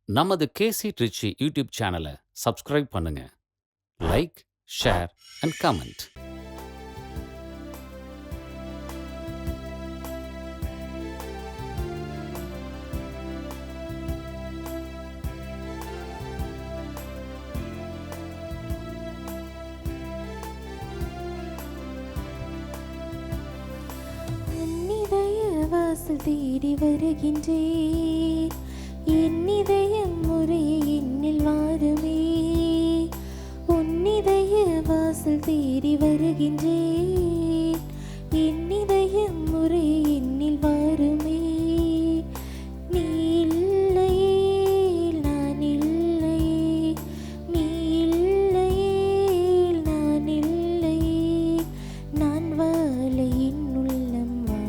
நமது கேசி ட்ரிச்சி யூடியூப் சேனலை சப்ஸ்கிரைப் பண்ணுங்க. Like, share and comment. வாசல் தேடி வருகின்றேன், என் இதயம் முறையை என்னில் வாருமே. உன்னிதய வாசல் தேடி வருகின்றேன், என் இதயம் முறையை என்னில் வாருமே. நீ இல்லையே நான் இல்லையே, நீ இல்லையே நான் இல்லையே, நான் வாழ என் உள்ளம் வா,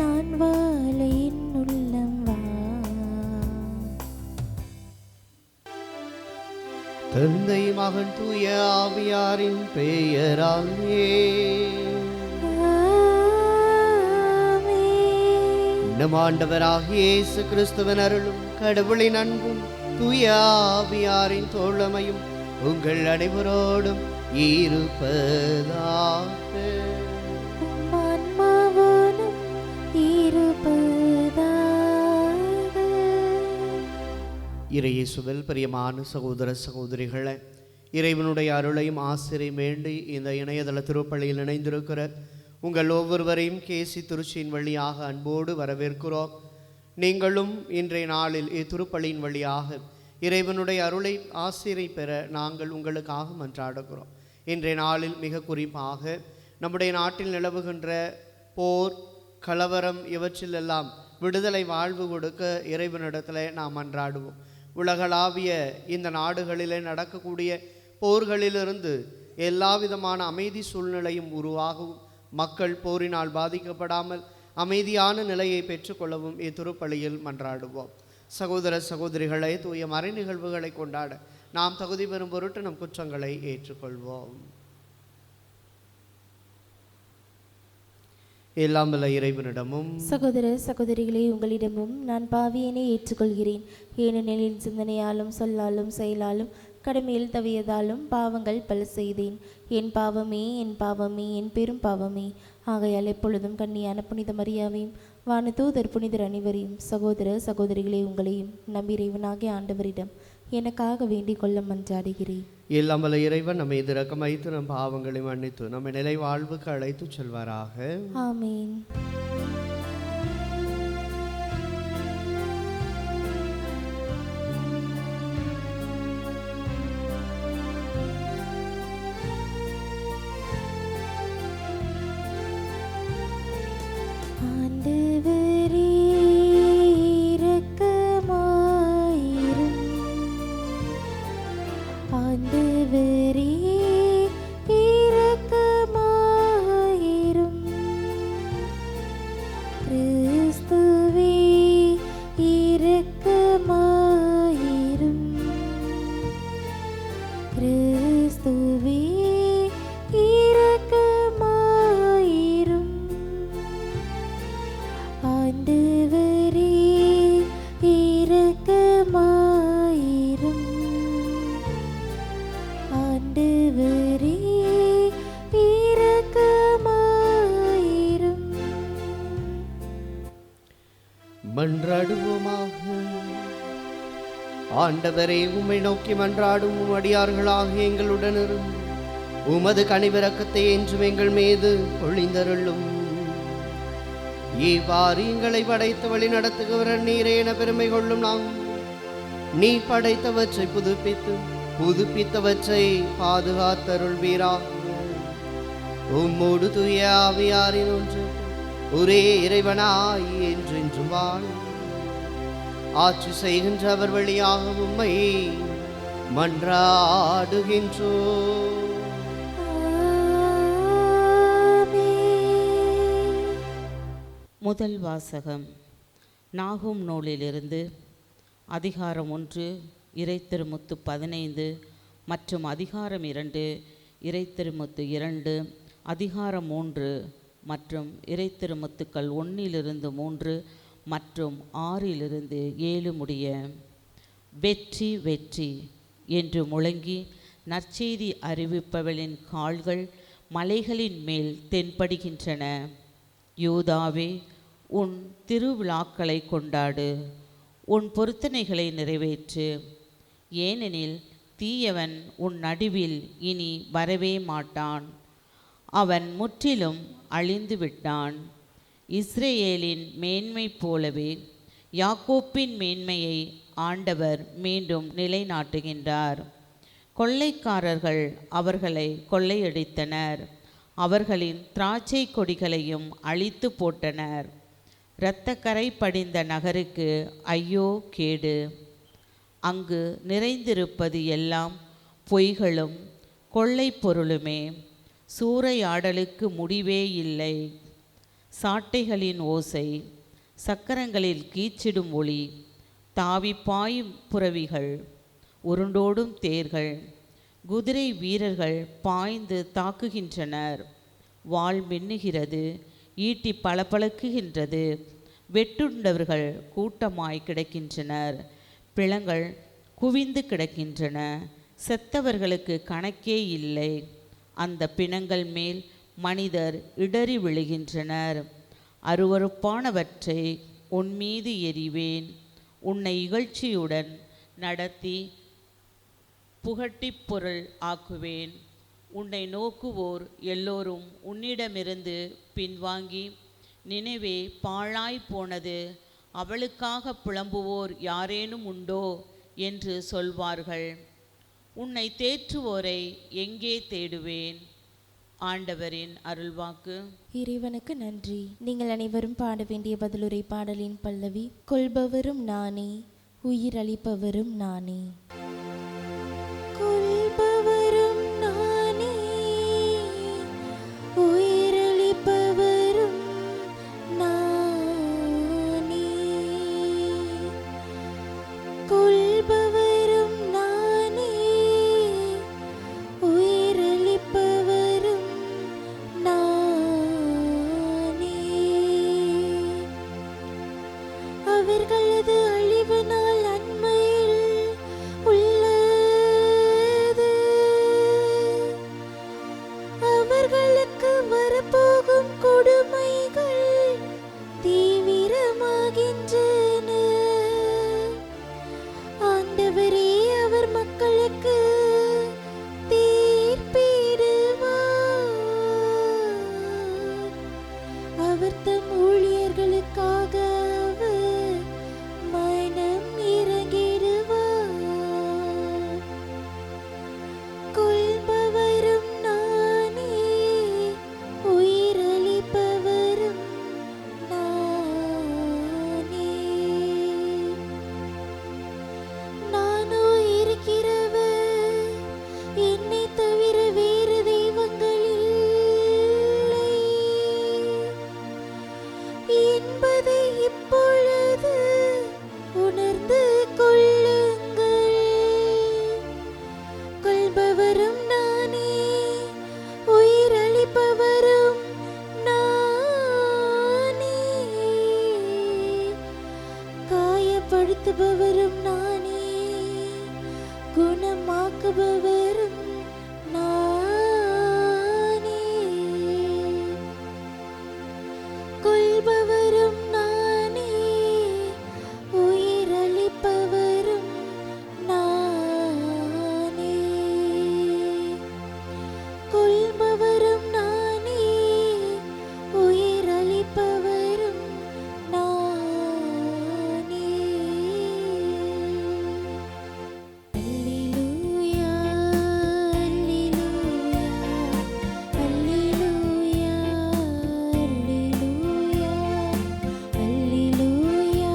நான் வாழ என் உள்ளம் வா. தந்தை மகன் தூய ஆவியாரின் பெயராலே நம் ஆண்டவராகிய இயேசு கிறிஸ்துவின் அருளும் கடவுளின் அன்பும் தூய ஆவியாரின் தோழமையும் உங்கள் அனைவரோடும் இருப்பதாக. ஆன்மாவோடும் இருப்பதாக. இறையேசுவில் பிரியமான சகோதர சகோதரிகளே, இறைவனுடைய அருளையும் ஆசிரியம் வேண்டி இந்த இணையதள திருப்பலியில் இணைந்திருக்கிற உங்கள் ஒவ்வொருவரையும் கேசி திருச்சியின் வழியாக அன்போடு வரவேற்கிறோம். நீங்களும் இன்றைய நாளில் இத்திருப்பலியின் வழியாக இறைவனுடைய அருளை ஆசிரியை பெற நாங்கள் உங்களுக்காக மன்றாடுகிறோம். இன்றைய நாளில் மிக குறிப்பாக நம்முடைய நாட்டில் நிலவுகின்ற போர், கலவரம் இவற்றிலெல்லாம் விடுதலை வாழ்வு கொடுக்க இறைவனிடத்தில் நாம் மன்றாடுவோம். உலகளாவிய இந்த நாடுகளிலே நடக்கக்கூடிய போர்களிலிருந்து எல்லா விதமான அமைதி சூழ்நிலையும் உருவாகவும் மக்கள் போரினால் பாதிக்கப்படாமல் அமைதியான நிலையை பெற்றுக்கொள்ளவும் இத்திருப்பலியில் மன்றாடுவோம். சகோதர சகோதரிகளை தூய மறை நிகழ்வுகளை கொண்டாட நாம் தகுதி பெறும் பொருட்டு நம் குற்றங்களை ஏற்றுக்கொள்வோம். எல்லாம் வல்ல இறைவனிடமும் சகோதர சகோதரிகளே, உங்களிடமும் நான் பாவியனை ஏற்றுக்கொள்கிறேன். ஏனெனில் என் சிந்தனையாலும் சொல்லாலும் செயலாலும் கடமையில் தவியதாலும் பாவங்கள் பல செய்தேன். என் பாவமே என் பாவமே என் பெரும் பாவமே. ஆகையால் எப்பொழுதும் கன்னியான புனித மரியாவையும் வானதூதர் புனிதர் அனைவரையும் சகோதர சகோதரிகளே உங்களையும் நம்பி இறைவனாகிய ஆண்டவரிடம் எனக்காக வேண்டிக் கொள்ள மன்றாடுகிறேன். எல்லாம் வல்ல இறைவன் நம்மை இரக்கம் வைத்து நம் பாவங்களை மன்னித்து நம்மை நிலை வாழ்வுக்கு அழைத்து செல்வாராக. ஆமீன். ஆண்டவரே இரக்கமாயிரும், ஆண்டவரே இரக்கமாயிரும், கிறிஸ்துவே இரக்கமாயிரும், கிறிஸ்துவே இரக்கமாயிரும், ஆண்டவரே இரக்கமாயிரும், ஆண்டவரே இரக்கமாயிரும். மன்றாடுவோமாக. ஆண்டவரே, உம்மை நோக்கி மன்றாடும் உம் அடியார்களாக எங்களுடன் இருந்து உமது கனிவிரக்கத்தை என்றும் எங்கள் மீது பொழிந்தருளும். இவ்வாறு எங்களை படைத்து வழி நடத்துகிற நீரே என பெருமை கொள்ளும் நாங்கள் நீ படைத்தவற்றை புதுப்பித்து புதுப்பித்தவற்றை பாதுகாத்தருள்வீராக. உம்மோடு தூய ஆவியாரின் ஒன்று ஒரே இறைவனாய் என்றென்றும் வாழ் ஆட்சி செய்கின்ற அவர் வழியாக உம்மை மன்றாடுகின்றோம். முதல் வாசகம். நாகும் நூலிலிருந்து அதிகாரம் 1 இறைத்திருமுத்து 15 மற்றும் அதிகாரம் 2 இறைத்திருமுத்து 2 அதிகாரம் 3 மற்றும் இறைத்திருமுத்துக்கள் 1 3 மற்றும் 6 7 முடிய. வெற்றி வெற்றி என்று முழங்கி நற்செய்தி அறிவிப்பவளின் கால்கள் மலைகளின் மேல் தென்படுகின்றன. யூதாவே, உன் திருவிழாக்களை கொண்டாடு, உன் பொருத்தனைகளை நிறைவேற்று. ஏனெனில் தீயவன் உன் நடுவில் இனி வரவே மாட்டான். அவன் முற்றிலும் அழிந்து விட்டான். இஸ்ரேலின் மேன்மை போலவே யாக்கோப்பின் மேன்மையை ஆண்டவர் மீண்டும் நிலைநாட்டுகின்றார். கொள்ளைக்காரர்கள் அவர்களை கொள்ளையடித்தனர், அவர்களின் திராட்சை கொடிகளையும் அழித்து போட்டனர். இரத்தக்கரை படிந்த நகருக்கு ஐயோ கேடு! அங்கு நிறைந்திருப்பது எல்லாம் பொய்களும் கொள்ளை பொருளுமே. சூறையாடலுக்கு முடிவே இல்லை. சாட்டைகளின் ஓசை, சக்கரங்களில் கீச்சிடும் ஒளி, தாவி பாயும் புரவிகள், உருண்டோடும் தேர்கள், குதிரை வீரர்கள் பாய்ந்து தாக்குகின்றனர். வாள் மின்னுகிறது, ஈட்டி பளபளக்குகின்றது. வெட்டுண்டவர்கள் கூட்டமாய் கிடக்கின்றனர். பிணங்கள் குவிந்து கிடக்கின்றன. செத்தவர்களுக்கு கணக்கே இல்லை. அந்த பிணங்கள் மேல் மனிதர் இடறி விழுகின்றனர். அருவருப்பானவற்றை உன்மீது எறிவேன். உன்னை இகழ்ச்சியுடன் நடத்தி புகட்டிப் பொருள் ஆக்குவேன். உன்னை நோக்குவோர் எல்லோரும் உன்னிடமிருந்து பின்வாங்கி, நினைவே பாழாய் போனது, அவளுக்காக புலம்புவோர் யாரேனும் உண்டோ என்று சொல்வார்கள். உன்னை தேற்றுவோரை எங்கே தேடுவேன்? ஆண்டவரின் அருள்வாக்கு. இறைவனுக்கு நன்றி. நீங்கள் அனைவரும் பாட வேண்டிய பதிலுரை பாடலின் பல்லவி. கொள்பவரும் நானே, உயிரளிப்பவரும் நானே. கொள்பவரும் நானே, உயிரளிப்பவரும் நானே. கொள்பவரும் நானே, உயிரளிப்பவரும் நானே. அவர்களது அழிவு நாள் அண்மையில் உள்ளது. அவர்களுக்கு வரப்போகும் கொடுமைகள் தீவிரமாகின்றன. ஆண்டவரே அவர் மக்களுக்கு தீர்ப்பிடுவார். அவர் தம் ஊழியர்களுக்காக அவர் மனம் இறங்கிடுவார். கொள்பவரும் நானே, உயிரளிப்பவரும் நானே. நானோ இருக்கிறவர், என்னை தவிர வேறு தெய்வங்கள் இல்லை என்பதை இப்பொழுது உணர்ந்து கொள்ளுங்கள். கொள்பவரும் நானே, உயிரளிப்பவரும் நானே. காயப்படுத்துபவரும் நானே, குணமாக்குபவரும் நானே. கொள்பவரும் நானே, உயிரளிப்பவரும் நானே. கொள்பவரும் நானே, உயிரளிப்பவரும் நானே. அல்லேலூயா, அல்லேலூயா, அல்லேலூயா, அல்லேலூயா, அல்லேலூயா,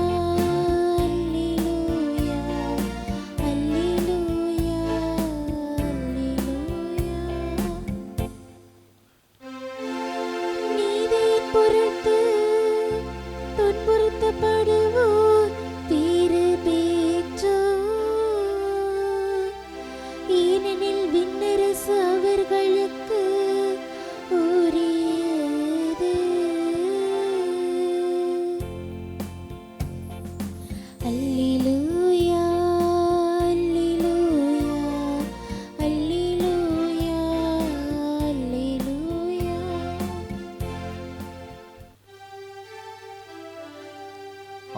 அல்லேலூயா, அல்லேலூயா. நீதியின் பொருட்டு துன்புறுத்தப்படுவோர் பேறு பெற்றோர். ஏனெனில் விண்ணரசு அவர்களுக்கு உரியது.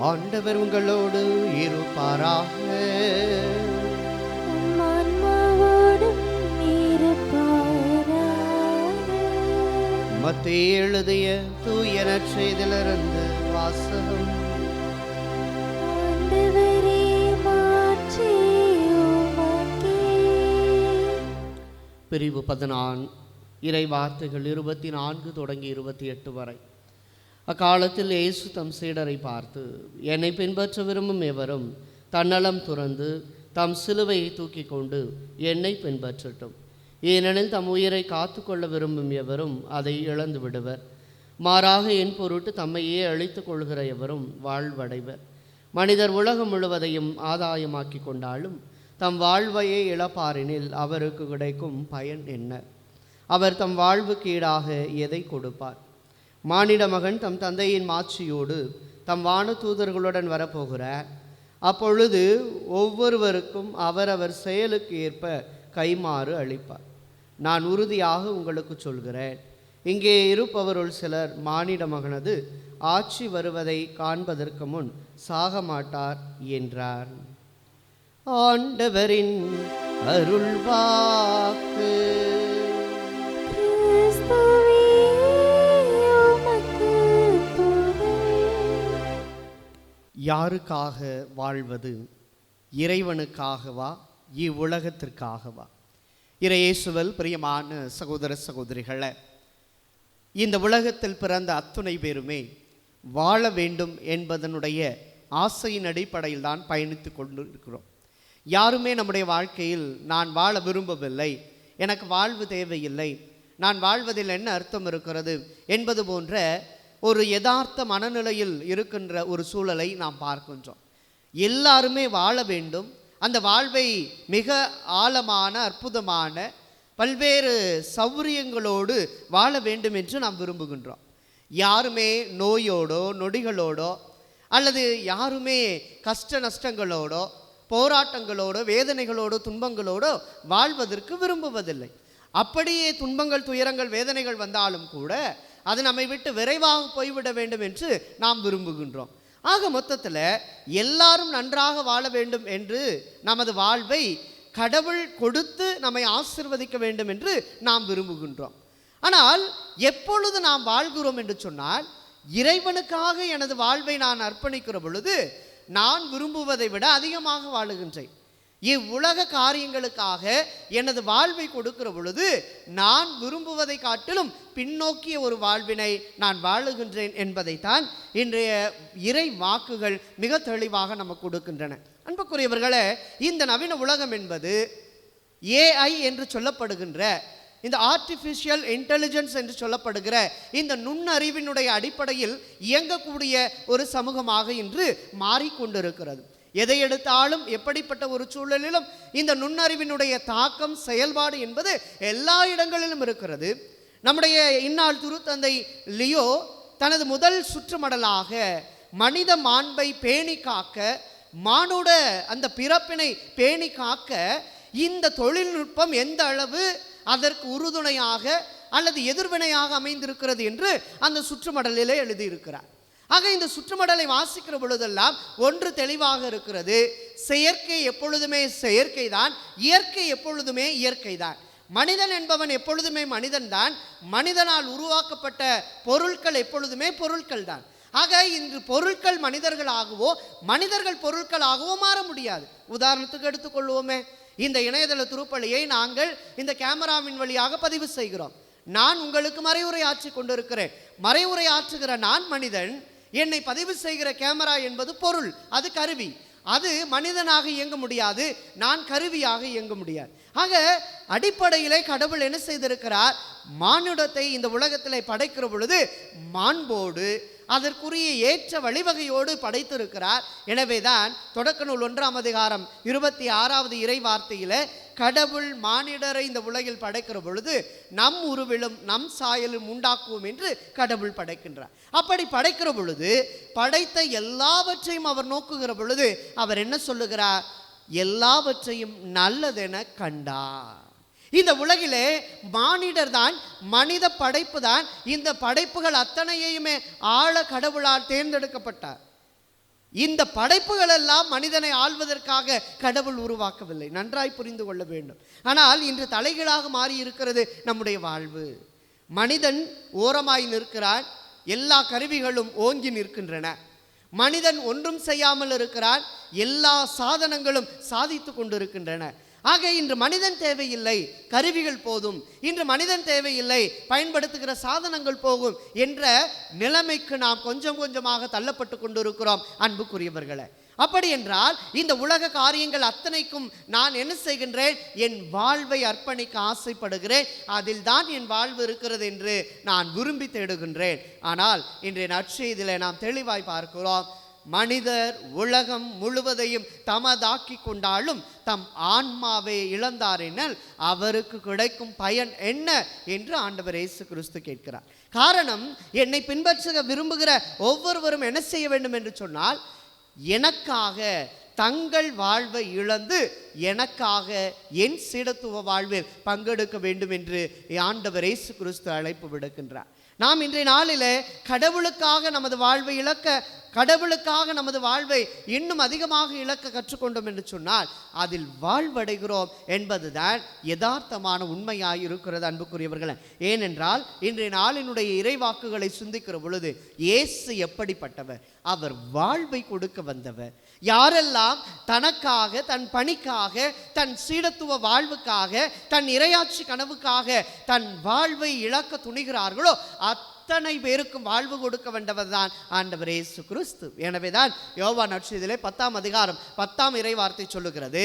ஆண்டவர் உங்களோடு இருப்பாராக. உம் ஆன்மாவோடும் இருப்பாராக. மத்தேயு எழுதிய தூய நற்செய்தியிலிருந்து வாசகம். ஆண்டவரே, மாட்சி உமக்கே. பிரிவு 14 இறை வார்த்தைகள் 24 தொடங்கி 28 வரை. அக்காலத்தில் இயேசு தம் சீடரை பார்த்து, என்னை பின்பற்ற விரும்பும் எவரும் தன்னலம் துறந்து தம் சிலுவையை தூக்கி கொண்டு என்னை பின்பற்றட்டும். ஏனெனில் தம் உயிரை காத்து கொள்ள விரும்பும் எவரும் அதை இழந்து விடுவர். மாறாக என் பொருட்டு தம்மையே அழித்து கொள்கிற எவரும் வாழ்வடைவர். மனிதர் உலகம் முழுவதையும் ஆதாயமாக்கி கொண்டாலும் தம் வாழ்வையை இழப்பாரெனில் அவருக்கு கிடைக்கும் பயன் என்ன? அவர் தம் வாழ்வுக்கு ஈடாக எதை கொடுப்பார்? மானிட மகன் தம் தந்தையின் மாட்சியோடு தம் வான தூதர்களுடன் வரப்போகிறார். அப்பொழுது ஒவ்வொருவருக்கும் அவரவர் செயலுக்கு ஏற்ப கைமாறு அளிப்பார். நான் உறுதியாக உங்களுக்கு சொல்கிறேன், இங்கே இருப்பவருள் சிலர் மானிட மகனது ஆட்சி வருவதை காண்பதற்கு முன் சாக மாட்டார் என்றார். ஆண்டவரின் அருள்வாக்கு. யாருக்காக வாழ்வது? இறைவனுக்காகவா, இவ்வுலகத்திற்காகவா? இறையேசுவில் பிரியமான சகோதர சகோதரிகளே, இந்த உலகத்தில் பிறந்த அத்துணை பேருமே வாழ வேண்டும் என்பதனுடைய ஆசையின் அடிப்படையில் தான் பயணித்து கொண்டு இருக்கிறோம். யாருமே நம்முடைய வாழ்க்கையில் நான் வாழ விரும்பவில்லை, எனக்கு வாழ்வு தேவையில்லை, நான் வாழ்வதில் என்ன அர்த்தம் இருக்கிறது என்பது போன்ற ஒரு யதார்த்த மனநிலையில் இருக்கின்ற ஒரு சூழலை நாம் பார்க்கின்றோம். எல்லாருமே வாழ வேண்டும், அந்த வாழ்வை மிக ஆழமான அற்புதமான பல்வேறு சௌகரியங்களோடு வாழ வேண்டும் என்று நாம் விரும்புகின்றோம். யாருமே நோயோடோ நொடிகளோடோ அல்லது யாருமே கஷ்ட நஷ்டங்களோடோ போராட்டங்களோடோ வேதனைகளோடோ துன்பங்களோடோ வாழ்வதற்கு விரும்புவதில்லை. அப்படியே துன்பங்கள் துயரங்கள் வேதனைகள் வந்தாலும் கூட அது நம்மை விட்டு விரைவாக போய்விட வேண்டும் என்று நாம் விரும்புகின்றோம். ஆக மொத்தத்தில் எல்லாரும் நன்றாக வாழ வேண்டும் என்று நமது வாழ்வை கடவுள் கொடுத்து நம்மை ஆசீர்வதிக்க வேண்டும் என்று நாம் விரும்புகின்றோம். ஆனால் எப்பொழுது நாம் வாழ்கிறோம் என்று சொன்னால், இறைவனுக்காக எனது வாழ்வை நான் அர்ப்பணிக்கிற பொழுது நான் விரும்புவதை விட அதிகமாக வாழுகின்றேன். இவ்வுலக காரியங்களுக்காக எனது வாழ்வை கொடுக்கிற பொழுது நான் விரும்புவதை காட்டிலும் பின்னோக்கிய ஒரு வாழ்வினை நான் வாழுகின்றேன் என்பதைத்தான் இன்றைய இறை வாக்குகள் மிக தெளிவாக நமக்கு கொடுக்கின்றன. அன்புக்குரியவர்களே, இந்த நவீன உலகம் என்பது ஏஐ என்று சொல்லப்படுகின்ற, இந்த ஆர்டிஃபிஷியல் இன்டெலிஜென்ஸ் என்று சொல்லப்படுகிற இந்த நுண்ணறிவினுடைய அடிப்படையில் இயங்கக்கூடிய ஒரு சமூகமாக இன்று மாறிக்கொண்டிருக்கிறது. எதை எடுத்தாலும் எப்படிப்பட்ட ஒரு சூழலிலும் இந்த நுண்ணறிவினுடைய தாக்கம் செயல்பாடு என்பது எல்லா இடங்களிலும் இருக்கிறது. நம்முடைய இந்நாள் திருத்தந்தை லியோ தனது முதல் சுற்றுமடலாக மனித மாண்பை பேணி காக்க, மானுட அந்த பிறப்பினை பேணி காக்க இந்த தொழில்நுட்பம் எந்த அளவு அதற்கு உறுதுணையாக அல்லது எதிர்வினையாக அமைந்திருக்கிறது என்று அந்த சுற்றுமடலிலே எழுதியிருக்கிறார். ஆக இந்த சுற்றுமடலை வாசிக்கிற பொழுதெல்லாம் ஒன்று தெளிவாக இருக்கிறது: செயற்கை எப்பொழுதுமே செயற்கை தான், இயற்கை எப்பொழுதுமே இயற்கை தான். மனிதன் என்பவன் எப்பொழுதுமே மனிதன்தான், மனிதனால் உருவாக்கப்பட்ட பொருட்கள் எப்பொழுதுமே பொருட்கள் தான். ஆக இன்று பொருட்கள் மனிதர்களாகவோ மனிதர்கள் பொருட்களாகவோ மாற முடியாது. உதாரணத்துக்கு எடுத்துக்கொள்வோமே, இந்த இணையதள திருப்பலியை நாங்கள் இந்த கேமராவின் வழியாக பதிவு செய்கிறோம். நான் உங்களுக்கு மறைவுரை ஆற்றி கொண்டிருக்கிறேன். மறைவுரை ஆற்றுகிற நான் மனிதன், என்னை பதிவு செய்கிற கேமரா என்பது பொருள், அது கருவி. அது மனிதனாக இயங்க முடியாது, நான் கருவியாக இயங்க முடியாது. ஆக அடிப்படையிலே கடவுள் என்ன செய்திருக்கிறார்? மானுடத்தை இந்த உலகத்திலே படைக்கிற பொழுது மாண்போடு அதற்குரிய ஏற்ற வழிவகையோடு படைத்திருக்கிறார். எனவேதான் தொடக்க நூல் 1ஆம் அதிகாரம் 26வது இறை வார்த்தையில கடவுள் மானிடரை இந்த உலகில் படைக்கிற பொழுது நம் உருவிலும் நம் சாயலும் உண்டாக்குவோம் என்று கடவுள் படைக்கின்றார். அப்படி படைக்கிற பொழுது படைத்த எல்லாவற்றையும் அவர் நோக்குகிற பொழுது அவர் என்ன சொல்லுகிறார்? எல்லாவற்றையும் நல்லதென கண்டார். இந்த உலகிலே மானிடர் தான், மனித படைப்பு தான் இந்த படைப்புகள் அத்தனையுமே ஆழ கடவுளால் தேர்ந்தெடுக்கப்பட்டார். இந்த படைப்புகள் எல்லாம் மனிதனை ஆள்வதற்காக கடவுள் உருவாக்கவில்லை. நன்றாய் புரிந்து கொள்ள வேண்டும். ஆனால் இன்று தலைகீழாக மாறி இருக்கிறது நம்முடைய வாழ்வு. மனிதன் ஓரமாய் நிற்கிறான், எல்லா கருவிகளும் ஓங்கி நிற்கின்றன. மனிதன் ஒன்றும் செய்யாமல் இருக்கிறான், எல்லா சாதனங்களும் சாதித்து கொண்டிருக்கின்றன. ஆக இன்று மனிதன் தேவையில்லை, கருவிகள் போதும். இன்று மனிதன் தேவையில்லை, பயன்படுத்துகிற சாதனங்கள் போகும் என்ற நிலைமைக்கு நாம் கொஞ்சம் கொஞ்சமாக தள்ளப்பட்டு கொண்டிருக்கிறோம் அன்புக்குரியவர்களே. அப்படி என்றால் இந்த உலக காரியங்கள் அத்தனைக்கும் நான் என்ன செய்கின்றேன்? என் வாழ்வை அர்ப்பணிக்க ஆசைப்படுகிறேன். அதில் தான் என் வாழ்வு இருக்கிறது என்று நான் விரும்பி தேடுகின்றேன். ஆனால் இன்றைய நற்செய்தியிலே நாம் தெளிவாய் பார்க்கிறோம், மனிதர் உலகம் முழுவதையும் தமதாக்கி கொண்டாலும் தம் ஆன்மாவை இழந்தாரெனில் அவருக்கு கிடைக்கும் பயன் என்ன என்று ஆண்டவர் இயேசு கிறிஸ்து கேட்கிறார். காரணம், என்னை பின்பற்ற விரும்புகிற ஒவ்வொருவரும் என்ன செய்ய வேண்டும் என்று சொன்னால், எனக்காக தங்கள் வாழ்வை இழந்து எனக்காக என் சீடத்துவ வாழ்வில் பங்கெடுக்க வேண்டும் என்று ஆண்டவர் இயேசு கிறிஸ்து அழைப்பு விடுக்கின்றார். நாம் இன்றைய நாளிலே கடவுளுக்காக நமது வாழ்வை இழக்க, கடவுளுக்காக நமது வாழ்வை இன்னும் அதிகமாக இழக்க கற்றுக்கொண்டோம் என்று சொன்னால் அதில் வாழ்வடைகிறோம் என்பதுதான் யதார்த்தமான உண்மையாக இருக்கிறது அன்புக்குரியவர்களே. ஏனென்றால் இன்றைய நாளினுடைய இறைவாக்குகளை சிந்திக்கிற பொழுது இயேசு எப்படிப்பட்டவர்? அவர் வாழ்வை கொடுக்க வந்தவர். யாரெல்லாம் தனக்காக, தன் பணிக்காக, தன் சீடத்துவ வாழ்வுக்காக, தன் இறையாட்சி கனவுக்காக தன் வாழ்வை இழக்க துணிகிறார்களோ அத்தனை பேருக்கும் வாழ்வு கொடுக்க வேண்டவர் தான் ஆண்டவர் இயேசு கிறிஸ்து. எனவேதான் யோவான் நற்செய்தியிலே 10ஆம் அதிகாரம் 10ஆம் இறைவார்த்தை சொல்லுகிறது,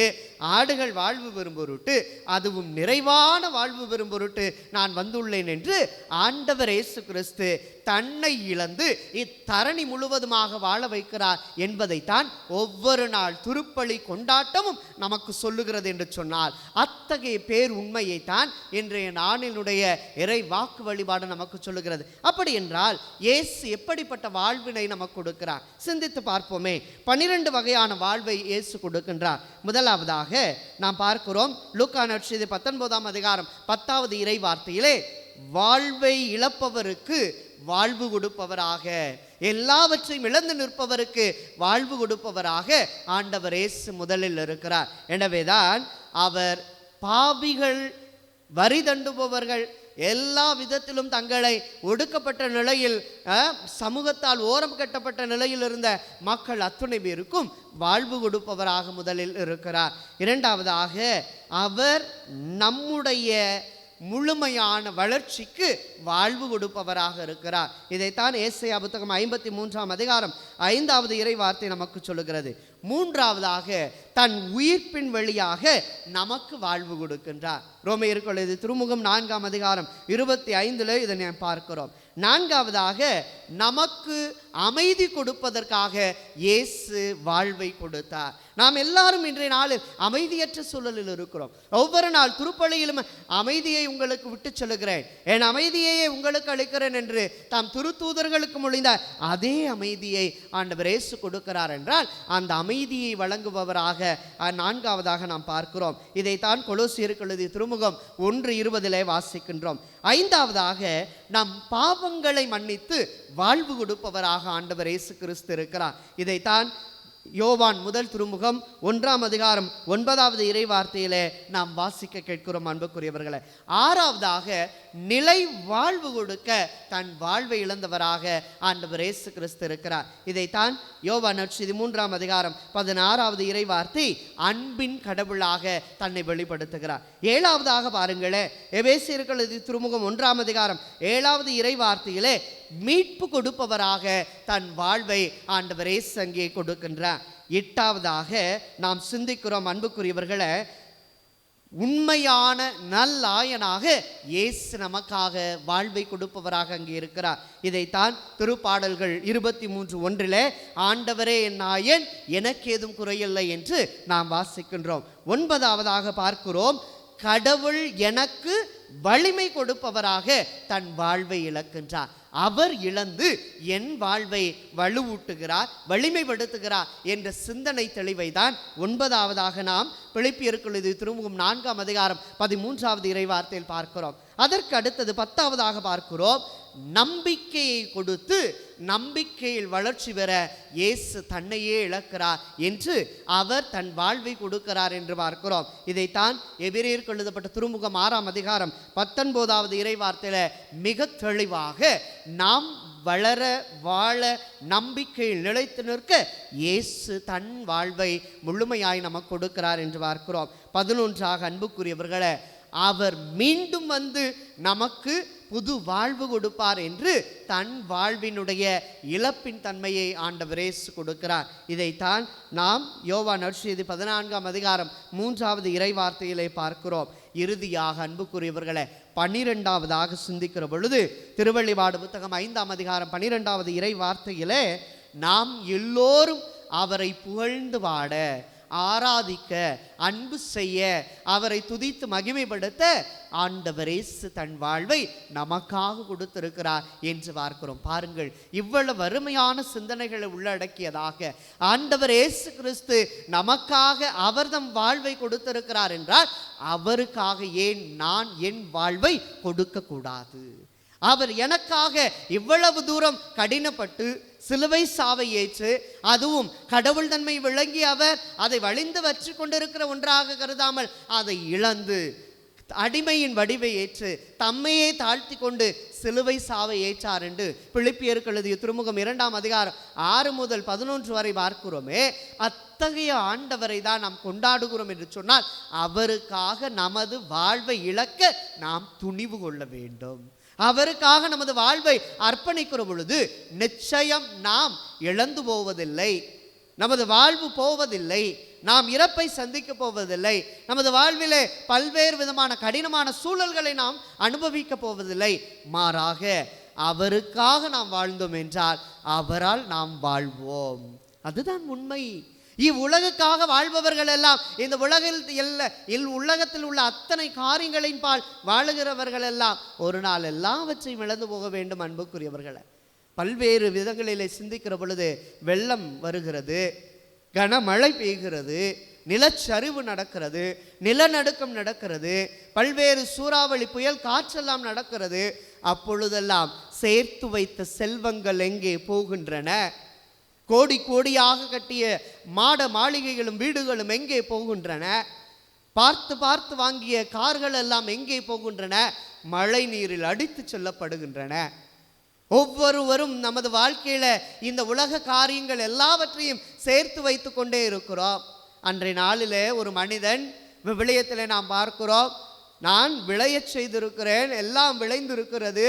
ஆடுகள் வாழ்வு பெறும் பொருட்டு, அதுவும் நிறைவான வாழ்வு பெறும் பொருட்டு நான் வந்துள்ளேன் என்று ஆண்டவர் இயேசு கிறிஸ்து தன்னை இழந்து இத்தரணி முழுவதுமாக வாழ வைக்கிறார் என்பதைத்தான் ஒவ்வொரு நாள் திருப்பலி கொண்டாட்டமும் நமக்கு சொல்லுகிறது என்று சொன்னால், அத்தகைய பேர் உண்மையை தான் இன்றைய நாளினுடைய இறை வாக்கு வழிபாடு நமக்கு சொல்லுகிறது. அப்படி என்றால் இயேசு எப்படிப்பட்ட வாழ்வினை நமக்கு கொடுக்கிறார்? சிந்தித்து பார்ப்போமே. 12 வகையான வாழ்வை இயேசு கொடுக்கின்றார். முதலாவதாக நாம் பார்க்கிறோம், லூக்கா நற்செய்தி 19ஆம் அதிகாரம் 10வது இறை வார்த்தையிலே, வாழ்வை இழப்பவருக்கு வாழ்வு கொடுப்பவராக, எல்லாவற்றையும் இழந்து நிற்பவருக்கு வாழ்வு கொடுப்பவராக ஆண்டவர் இயேசு முதலில் இருக்கிறார். எனவேதான் அவர் பாவிகள், வரி தண்டுபவர்கள், எல்லா விதத்திலும் தங்களை ஒடுக்கப்பட்ட நிலையில், சமூகத்தால் ஓரம் கட்டப்பட்ட நிலையில் இருந்த மக்கள் அத்துணை பேருக்கும் வாழ்வு கொடுப்பவராக முதலில் இருக்கிறார். இரண்டாவதாக அவர் நம்முடைய முழுமையான வளர்ச்சிக்கு வாழ்வு கொடுப்பவராக இருக்கிறார். இதைத்தான் ஏசாயா புத்தகம் 53ஆம் அதிகாரம் 5வது இறை வார்த்தை நமக்கு சொல்லுகிறது. மூன்றாவதாக தன் உயிர்ப்பின் வழியாக நமக்கு வாழ்வு கொடுக்கின்றார். ரோமையருக்கு எழுதிய திருமுகம் 4ஆம் அதிகாரம் 25 இதை நாம் பார்க்கிறோம். நான்காவதாக நமக்கு அமைதி கொடுப்பதற்காக இயேசு வாழ்வை கொடுத்தார். நாம் எல்லாரும் இன்றைய நாளில் அமைதியற்ற சூழலில் இருக்கிறோம். ஒவ்வொரு நாள் திருப்பலியிலும் அமைதியை உங்களுக்கு விட்டு சொல்லுகிறேன், என் அமைதியையே உங்களுக்கு அளிக்கிறேன் என்று தாம் திருத்தூதர்களுக்கு மொழிந்த அதே அமைதியை ஆண்டவர் இயேசு கொடுக்கிறார் என்றால் அந்த அமைதியை வழங்குபவராக நான்காவதாக நாம் பார்க்கிறோம். இதைத்தான் கொலோசியருக்கு எழுதிய திருமுகம் 1:20 வாசிக்கின்றோம். ஐந்தாவதாக நம் பாவங்களை மன்னித்து வாழ்வு கொடுப்பவராக ஆண்டவர் இயேசு கிறிஸ்து இருக்கிறார். இதைத்தான் யோவான் முதல் திருமுகம் 1ஆம் அதிகாரம் 9வது இறை வார்த்தையிலே நாம் வாசிக்க கேட்கிறோம் அன்புக்குரியவர்களே. ஆறாவதாக நிலை வாழ்வு கொடுக்க தன் வாழ்வை இழந்தவராக ஆண்டவர் இயேசு கிறிஸ்து இருக்கிறார். இதைத்தான் யோவான் நற்செய்தி 3ஆம் அதிகாரம் 16வது இறை வார்த்தை அன்பின் கடவுளாக தன்னை வெளிப்படுத்துகிறார். ஏழாவதாக பாருங்களே, எபேசியருக்கு எழுதிய திருமுகம் 1ஆம் அதிகாரம் 7வது இறை வார்த்தையிலே மீட்பு கொடுப்பவராக தன் வாழ்வை ஆண்டவர் இயேசு அங்கே கொடுக்கின்றார். எட்டாவதாக நாம் சிந்திக்கிறோம் அன்புக்குரியவர்களே, உண்மையான நல்லாயனாக இயேசு நமக்காக வாழ்வை கொடுப்பவராக அங்கே இருக்கிறார். இதைத்தான் திருப்பாடல்கள் 23:1 ஆண்டவரே என் நாயன், எனக்கு ஏதும் குறையில்லை என்று நாம் வாசிக்கின்றோம். 9ஆவதாக பார்க்கிறோம், கடவுள் எனக்கு வலிமை கொடுப்பவராக தன் வாழ்வை இழக்கின்றார். அவர் இழந்து என் வாழ்வை வலுவூட்டுகிறார், வலிமைப்படுத்துகிறார் என்ற சிந்தனை தெளிவை தான் 9ஆவதாக நாம் பிலிப்பியருக்கு எழுதிய திருமுகம் 4ஆம் அதிகாரம் 13வது இறை வார்த்தையில் பார்க்கிறோம். அதற்கு அடுத்தது 10ஆவதாக பார்க்கிறோம், நம்பிக்கையை கொடுத்து நம்பிக்கையில் வளர்ச்சி பெற இயேசு தன்னையே இழக்கிறார் என்று அவர் தன் வாழ்வை கொடுக்கிறார் என்று பார்க்கிறோம். இதைத்தான் எபிரேயருக்கு எழுதப்பட்ட திருமுகம் 6ஆம் அதிகாரம் 19வது இறைவார்த்தையில் மிக தெளிவாக நாம் வளர வாழ நம்பிக்கையில் நிலைத்து நிற்க இயேசு தன் வாழ்வை முழுமையாய் நமக்கு கொடுக்கிறார் என்று பார்க்கிறோம். 11ஆக அன்புக்குரியவர்களே, அவர் மீண்டும் வந்து நமக்கு புது வாழ்வு கொடுப்பார் என்று தன் வாழ்வினுடைய இழப்பின் தன்மையை ஆண்டவர் இயேசு கொடுக்கிறார். இதைத்தான் நாம் யோவான் நற்செய்தி 14ஆம் அதிகாரம் 3வது இறைவார்த்தையிலே பார்க்கிறோம். இறுதியாக அன்புக்குரியவர்களை 12வதாக சிந்திக்கிற பொழுது திருவள்ளிவாடு புத்தகம் 5ஆம் அதிகாரம் 12வது இறை வார்த்தையிலே நாம் எல்லோரும் அவரை புகழ்ந்து பாட, ஆராதிக்க, அன்பு செய்ய, அவரை துதித்து மகிமைப்படுத்த ஆண்டவர் இயேசு தன் வாழ்வை நமக்காக கொடுத்திருக்கிறார் என்று பார்க்கிறோம். பாருங்கள், இவ்வளவு அருமையான சிந்தனைகளை உள்ளடக்கியதாக ஆண்டவர் இயேசு கிறிஸ்து நமக்காக அவர் தம் வாழ்வை கொடுத்திருக்கிறார் என்றால் அவருக்காக ஏன் நான் என் வாழ்வை கொடுக்க கூடாது? அவர் எனக்காக இவ்வளவு தூரம் கடினப்பட்டு சிலுவை சாவை ஏற்று, அதுவும் கடவுள் தன்மை விளங்கி அவர் அதை வழிந்து வச்சு கொண்டிருக்கிற ஒன்றாக கருதாமல் அதை இழந்து அடிமையின் வடிவை ஏற்று தம்மையே தாழ்த்தி கொண்டு சிலுவை சாவை ஏற்றார் என்று பிலிப்பியருக்கு எழுதிய திருமுகம் 2ஆம் அதிகாரம் 6 முதல் 11 வரை பார்க்கிறோமே. அத்தகைய ஆண்டவரை தான் நாம் கொண்டாடுகிறோம் என்று சொன்னால் அவருக்காக நமது வாழ்வை இழக்க நாம் துணிவு கொள்ள வேண்டும். அவருக்காக நமது வாழ்வை அர்ப்பணிக்கிற பொழுது நிச்சயம் நாம் இழந்து போவதில்லை, நமது வாழ்வு போவதில்லை, நாம் இறப்பை சந்திக்க போவதில்லை, நமது வாழ்விலே பல்வேறு விதமான கடினமான சூழல்களை நாம் அனுபவிக்க போவதில்லை. மாறாக அவருக்காக நாம் வாழ்ந்தோம் என்றால் அவரால் நாம் வாழ்வோம். அதுதான் உண்மை. இவ்வுலகுக்காக வாழ்பவர்கள் எல்லாம், இந்த உலகத்தில் உள்ள அத்தனை காரியங்களின் பால் வாழுகிறவர்கள் எல்லாம் ஒரு நாள் எல்லாவற்றையும் இழந்து போக வேண்டும். அன்புக்குரியவர்களை, பல்வேறு விதங்களிலே சிந்திக்கிற பொழுது வெள்ளம் வருகிறது, கனமழை பெய்கிறது, நிலச்சரிவு நடக்கிறது, நிலநடுக்கம் நடக்கிறது, பல்வேறு சூறாவளி புயல் காற்றெல்லாம் நடக்கிறது. அப்பொழுதெல்லாம் சேர்த்து வைத்த செல்வங்கள் எங்கே போகின்றன? கோடி கோடியாக கட்டிய மாட மாளிகைகளும் வீடுகளும் எங்கே போகின்றன? பார்த்து பார்த்து வாங்கிய கார்கள் எல்லாம் எங்கே போகின்றன? மழை நீரில் அடித்து செல்லப்படுகின்றன. ஒவ்வொருவரும் நமது வாழ்க்கையில இந்த உலக காரியங்கள் எல்லாவற்றையும் சேர்த்து வைத்து கொண்டே இருக்கிறோம். அன்றைய நாளிலே ஒரு மனிதன் விவிலியத்திலே நாம் பார்க்கிறோம், நான் விளையச் செய்திருக்கிறேன், எல்லாம் விளைந்திருக்கிறது,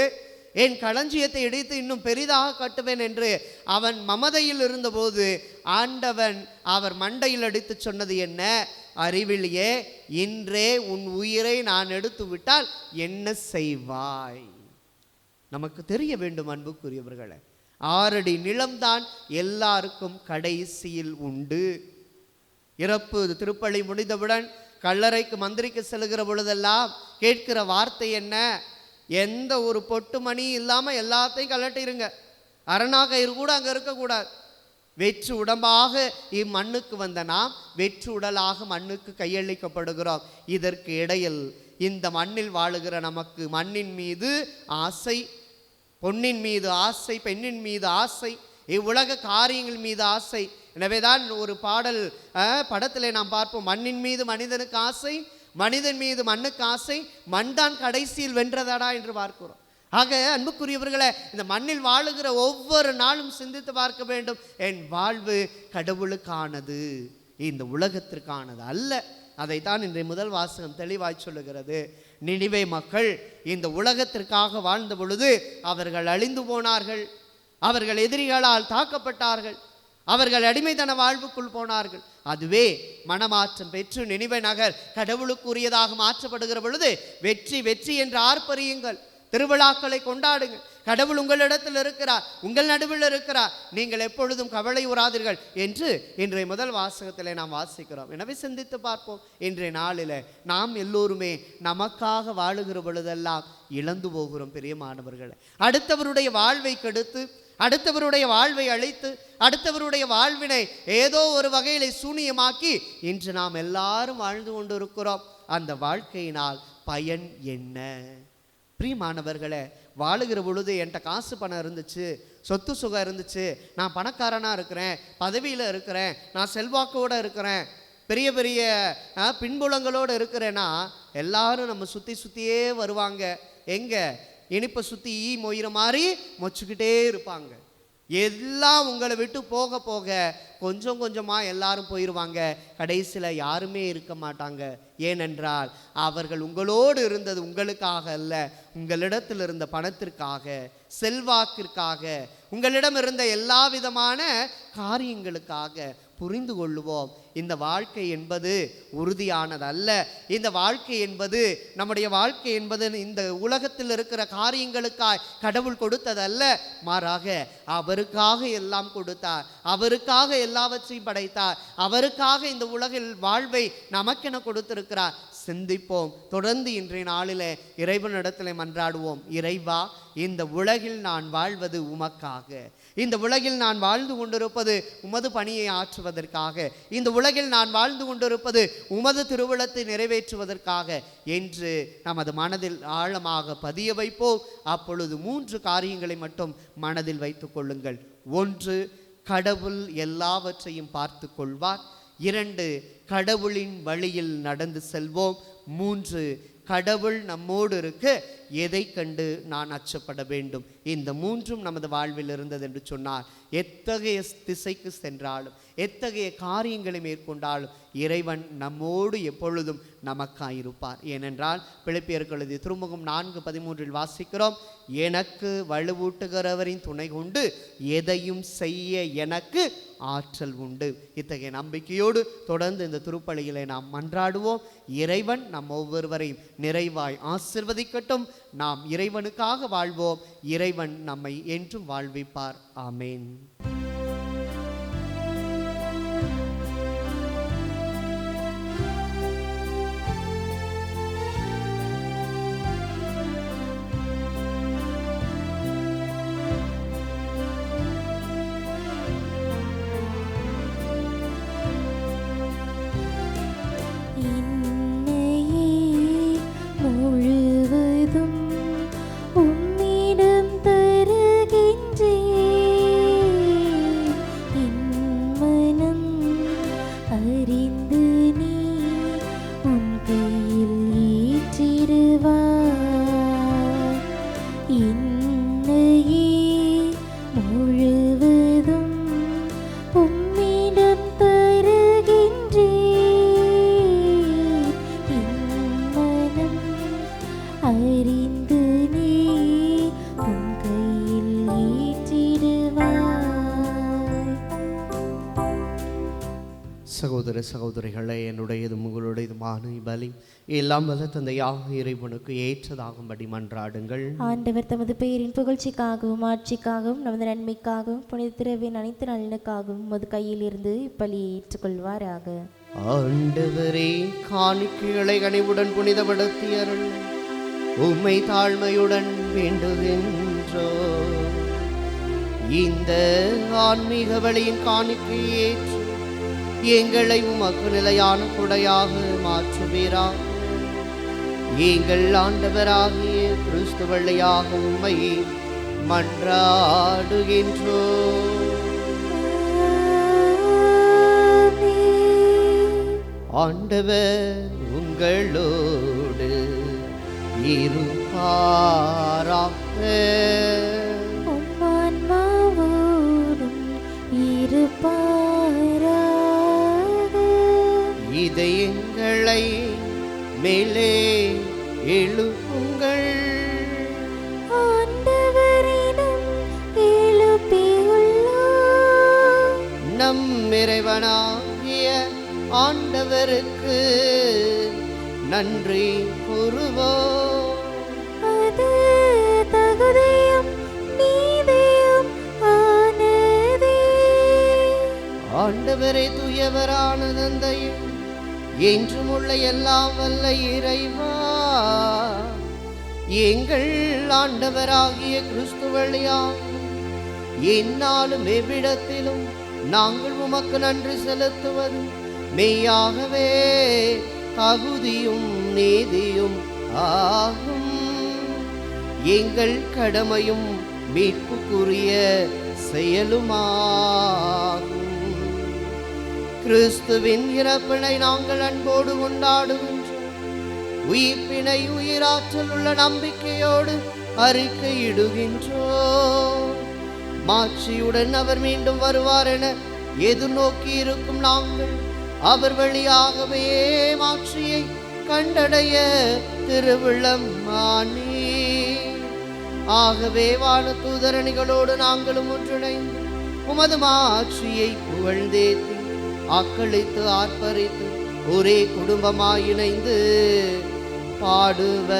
என் களஞ்சியத்தை இடித்து இன்னும் பெரிதாக கட்டுவேன் என்று அவன் மமதையில் இருந்தபோது ஆண்டவன் அவர் மண்டையில் அடித்து சொன்னது என்ன? அறிவிலியே, இன்றே உன் உயிரை நான் எடுத்து விட்டால் என்ன செய்வாய்? நமக்கு தெரிய வேண்டும் அன்புக்குரியவர்களே, 6 அடி நிலம்தான் எல்லாருக்கும் கடைசியில் உண்டு. இறப்பு திருப்பலி முடிந்தவுடன் கல்லறைக்கு மந்திரிக்கு செல்கிற பொழுதெல்லாம் கேட்கிற வார்த்தை என்ன? எந்த ஒரு பொட்டு மணி இல்லாமல் எல்லாத்தையும் கலட்டிருங்க, அரணாகயிறு கூட அங்கே இருக்கக்கூடாது. வெற்று உடம்பாக இம்மண்ணுக்கு வந்த நாம் வெற்று உடலாக மண்ணுக்கு கையளிக்கப்படுகிறோம். இதற்கு இடையில் இந்த மண்ணில் வாழுகிற நமக்கு மண்ணின் மீது ஆசை, பொன்னின் மீது ஆசை, பெண்ணின் மீது ஆசை, இவ்வுலக காரியங்கள் மீது ஆசை. எனவேதான் ஒரு பாடல் படத்திலே நாம் பார்ப்போம், மண்ணின் மீது மனிதனுக்கு ஆசை, மனிதன் மீது மண்ணுக்கு ஆசை, மண் தான் கடைசியில் வென்றதாடா என்று பார்க்கிறோம். ஆக அன்புக்குரியவர்களை, இந்த மண்ணில் வாழுகிற ஒவ்வொரு நாளும் சிந்தித்து பார்க்க வேண்டும், என் வாழ்வு கடவுளுக்கானது, இந்த உலகத்திற்கானது அல்ல. அதைத்தான் இன்றைய முதல் வாசகம் தெளிவாய் சொல்லுகிறது. நினிவே மக்கள் இந்த உலகத்திற்காக வாழ்ந்த பொழுது அவர்கள் அழிந்து போனார்கள், அவர்கள் எதிரிகளால் தாக்கப்பட்டார்கள், அவர்கள் அடிமைத்தன வாழ்வுக்குள் போனார்கள். அதுவே மனமாற்றம் பெற்று நினிவே நகர் கடவுளுக்குரியதாக மாற்றப்படுகிற பொழுது வெற்றி வெற்றி என்று ஆர்ப்பரியுங்கள், திருவிழாக்களை கொண்டாடுங்கள். கடவுள் உங்களிடத்தில் இருக்கிறார், உங்கள் நடுவில் இருக்கிறார், நீங்கள் எப்பொழுதும் கவலை உறாதீர்கள் என்று இன்றைய முதல் வாசகத்திலே நாம் வாசிக்கிறோம். எனவே சிந்தித்து பார்ப்போம், இன்றைய நாளில் நாம் எல்லோருமே நமக்காக வாழுகிற பொழுதெல்லாம் இழந்து போகிறோம். பிரியமானவர்களே, அடுத்தவருடைய வாழ்வை கெடுத்து, அடுத்தவருடைய வாழ்வை அழித்து, அடுத்தவருடைய வாழ்வினை ஏதோ ஒரு வகையிலே சூனியமாக்கி இன்று நாம் எல்லாரும் வாழ்ந்து கொண்டு இருக்கிறோம். அந்த வாழ்க்கையினால் பயன் என்ன? பிரியமானவர்களே, வாழுகிற பொழுது என்கிட்ட காசு பணம் இருந்துச்சு, சொத்து சுகம் இருந்துச்சு, நான் பணக்காரனாக இருக்கிறேன், பதவியில் இருக்கிறேன், நான் செல்வாக்கோடு இருக்கிறேன், பெரிய பெரிய பின்புலங்களோடு இருக்கிறேன்னா எல்லாரும் நம்ம சுற்றியே வருவாங்க. எங்கே இனிப்பை சுற்றி ஈ மொய்கிற மாதிரி மொச்சுக்கிட்டே இருப்பாங்க. எல்லாம் உங்களை விட்டு போக போக கொஞ்சம் கொஞ்சமாக எல்லாரும் போயிடுவாங்க. கடைசியில் யாருமே இருக்க மாட்டாங்க. ஏனென்றால் அவர்கள் உங்களோடு இருந்தது உங்களுக்காக அல்ல, உங்களிடத்தில் இருந்த பணத்திற்காக, செல்வாக்கிற்காக, உங்களிடம் இருந்த எல்லா விதமான காரியங்களுக்காக. புரிந்து கொள்ளுவோம், இந்த வாழ்க்கை என்பது உறுதியானது அல்ல. இந்த வாழ்க்கை என்பது, நம்முடைய வாழ்க்கை என்பது இந்த உலகத்தில் இருக்கிற காரியங்களுக்காய் கடவுள் கொடுத்ததல்ல. மாறாக அவருக்காக எல்லாம் கொடுத்தார், அவருக்காக எல்லாவற்றையும் படைத்தார், அவருக்காக இந்த உலகில் வாழ்வை நமக்கென கொடுத்திருக்கிறார். சிந்திப்போம். தொடர்ந்து இன்றைய நாளில் இறைவனிடத்தில் மன்றாடுவோம். இறைவா, இந்த உலகில் நான் வாழ்வது உமக்காக, இந்த உலகில் நான் வாழ்ந்து கொண்டிருப்பது உமது பணியை ஆற்றுவதற்காக, இந்த உலகில் நான் வாழ்ந்து கொண்டிருப்பது உமது திருவுளத்தை நிறைவேற்றுவதற்காக என்று நமது மனதில் ஆழமாக பதிய வைப்போம். அப்பொழுது 3 காரியங்களை மட்டும் மனதில் வைத்துக் கொள்ளுங்கள். 1, கடவுள் எல்லாவற்றையும் பார்த்து கொள்வார். 2, கடவுளின் வழியில் நடந்து செல்வோம். 3, கடவுள் நம்மோடு இருக்க எதை கண்டு நான் அச்சப்பட வேண்டும். இந்த 3ம் நமது வாழ்வில் இருந்தது என்று சொன்னார், எத்தகைய திசைக்கு சென்றாலும், எத்தகைய காரியங்களை மேற்கொண்டாலும் இறைவன் நம்மோடு எப்பொழுதும் நமக்காயிருப்பார். ஏனென்றால் பிலிப்பியர்கள் திருமுகம் 4:13 வாசிக்கிறோம், எனக்கு வலுவூட்டுகிறவரின் துணை கொண்டு எதையும் செய்ய எனக்கு ஆற்றல் உண்டு. இத்தகைய நம்பிக்கையோடு தொடர்ந்து இந்த திருப்பலியிலே நாம் மன்றாடுவோம். இறைவன் நம் ஒவ்வொருவரையும் நிறைவாய் ஆசிர்வதிக்கட்டும். நாம் இறைவனுக்காக வாழ்வோம். இறைவன் நம்மை என்றும் வாழ்விப்பார். ஆமேன். சகோதர சகோதரிகளே, என்னுடையது உங்களுடையதுமான பலி எல்லாம் வல்ல தந்தையாக இறைவனுக்கு ஏற்றதாகும்படி மன்றாடுங்கள். ஆண்டவர் தமது பெயரின் புகழ்ச்சிக்காகவும் ஆட்சிக்காகவும் நமது நன்மைக்காகவும் புனித திரவின் அனைத்து நலனுக்காகவும் உமது கையில் இருந்து இப்பலியை ஏற்றுக்கொள்வாராக. ஆண்டவரே, காணிக்கைகளை கனிவுடன் புனிதப்படுத்தி அருள் உம்மை தாழ்மையுடன் வேண்டுகின்றோ. இந்த ஆன்மீக வழியின் காணிக்கையை ஏற்று எங்களை உமக்கு நிலையான கொடையாக மாற்றுவீரா. எங்கள் ஆண்டவராகிய கிறிஸ்து வழியாக உம்மை மன்றாடுகின்றோ. ஆண்டவர் உங்களோடு இருப்பாராக. இதயங்களை மேலே எழுப்புங்கள். ஆண்டவரிடம் எழுப்பியுள்ளோம். நம் இறைவனாகிய ஆண்டவருக்கு நன்றி கூறுவோம். அது தகுதியும் நீதியும் ஆனதே. ஆண்டவரே, தூயவரான தந்தையே, என்றும் உள்ள எல்லாம் வல்ல இறைவா, எங்கள் ஆண்டவராகிய கிறிஸ்து வழியாக எந்நாளும் எவ்விடத்திலும் நாங்கள் உமக்கு நன்றி செலுத்துவது மெய்யாகவே தகுதியும் நீதியும் ஆகும். எங்கள் கடமையும் மீட்புக்குரிய செயலுமாகும். கிறிஸ்துவின் இறப்பினை நாங்கள் அன்போடு கொண்டாடுகின்றோம். உயிர்ப்பினை உயிராற்றல் உள்ள நம்பிக்கையோடு அறிக்கையிடுகின்றோம். மாட்சியுடன் அவர் மீண்டும் வருவார் என எதிர்நோக்கி இருக்கும் நாங்கள் அவர் வழியாகவே மாட்சியை கண்டடைய திருவிழம் ஆனே. ஆகவே வான தூதரணிகளோடு நாங்களும் ஒன்றிணைந்து உமது மாட்சியை புகழ்ந்தேத்தி அக்களித்து ஆர்ப்பரித்து ஒரே குடும்பமாய் இணைந்து பாடுவதாவது.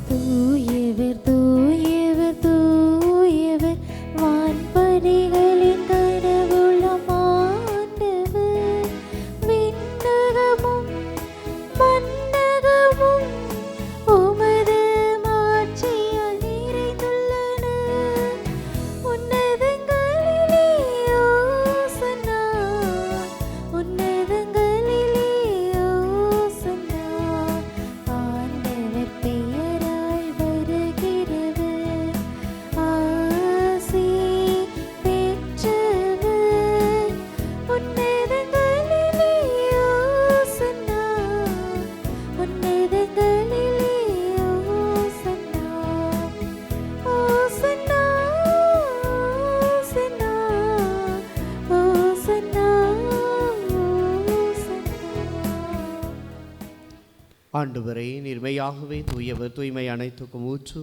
தூயவர் தூயவர் தூயவர் வான்படைகளின் கடவுளாம் ஆண்டவர். விண்ணகமும் மண்ணகமும் உமது மாட்சியால் நிறைந்துள்ளன. உன்னதங்களிலே ஓசன்னா, உன்னதங்களிலே ஓசன்னா. ஆண்டவர் பெயரால் வருகிறவர் ஆசி பெற்றவர். உன்னதங்களிலே ஓசன்னா, உன்னதங்களிலே ஓசன்னா. ஓசன்னா, ஓசன்னா, ஓசன்னா. ஆண்டவரே, நீர்மையாகவே தூயவர், தூய்மை அனைத்துக்கும் ஊற்று.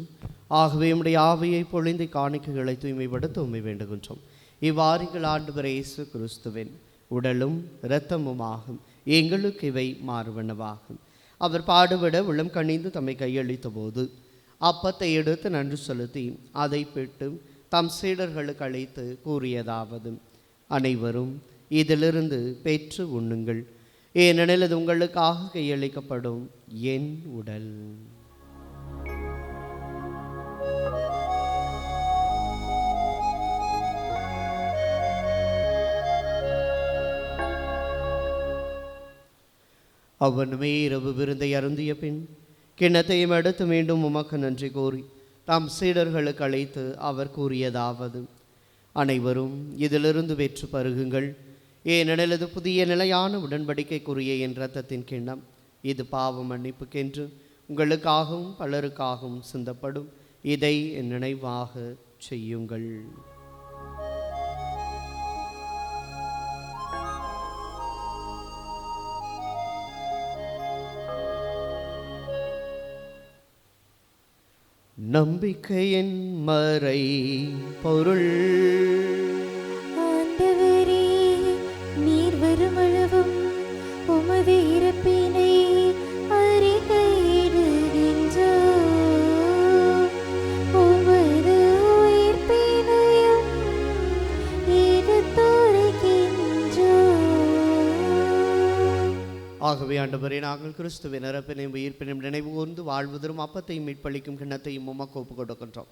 ஆகவே உம்முடைய ஆவியை பொழிந்து காணிக்கைகளை தூய்மைப்படுத்த உம்மை வேண்டுகின்றோம். இவ்வாறுகள் ஆண்டவர் இயேசு கிறிஸ்துவின் உடலும் இரத்தமுமாகும். எங்களுக்கு இவை மாறுவனவாகும். அவர் பாடுபட உளம் கனிந்து தம்மை கையளித்த போது அப்பத்தை எடுத்து நன்றி செலுத்தி அதை பெற்று தம் சீடர்களுக்கு அளித்து கூறியதாவது: அனைவரும் இதிலிருந்து பெற்று உண்ணுங்கள், ஏனெனில் அது உங்களுக்காக கையளிக்கப்படும் என் உடல். அவ்வனமே இரவு விருந்தை அருந்திய பின் கிண்ணத்தையும் எடுத்து மீண்டும் உமக்கு நன்றி கூறி தாம் சீடர்களுக்கு அழைத்து அவர் கூறியதாவது: அனைவரும் இதிலிருந்து பெற்று பருகுங்கள், ஏனெனில் இது புதிய நிலையான உடன்படிக்கைக்குரிய என் இரத்தத்தின் கிண்ணம். இது பாவ மன்னிப்புக்கென்று உங்களுக்காகவும் பலருக்காகவும் சிந்தப்படும். இதை என் நினைவாக செய்யுங்கள். நம்பிக்கையின் மறை பொருள். ஆண்டவரே, நீர் வருமளவும் உமது இறப்பினை அறிக்கையிடுகின்றோம். உமது உயிர்ப்பினையும் எடுத்துரைக்கின்றோம். ஆகவே ஆண்டவரே, நாங்கள் கிறிஸ்துவின் இறப்பினையும் உயிர்ப்பினையும் நினைவு கூர்ந்து வாழ்வதரும் அப்பத்தையும் மீட்பளிக்கும் கிண்ணத்தையும் உமக்கு ஒப்புக் கொடுக்கின்றோம்.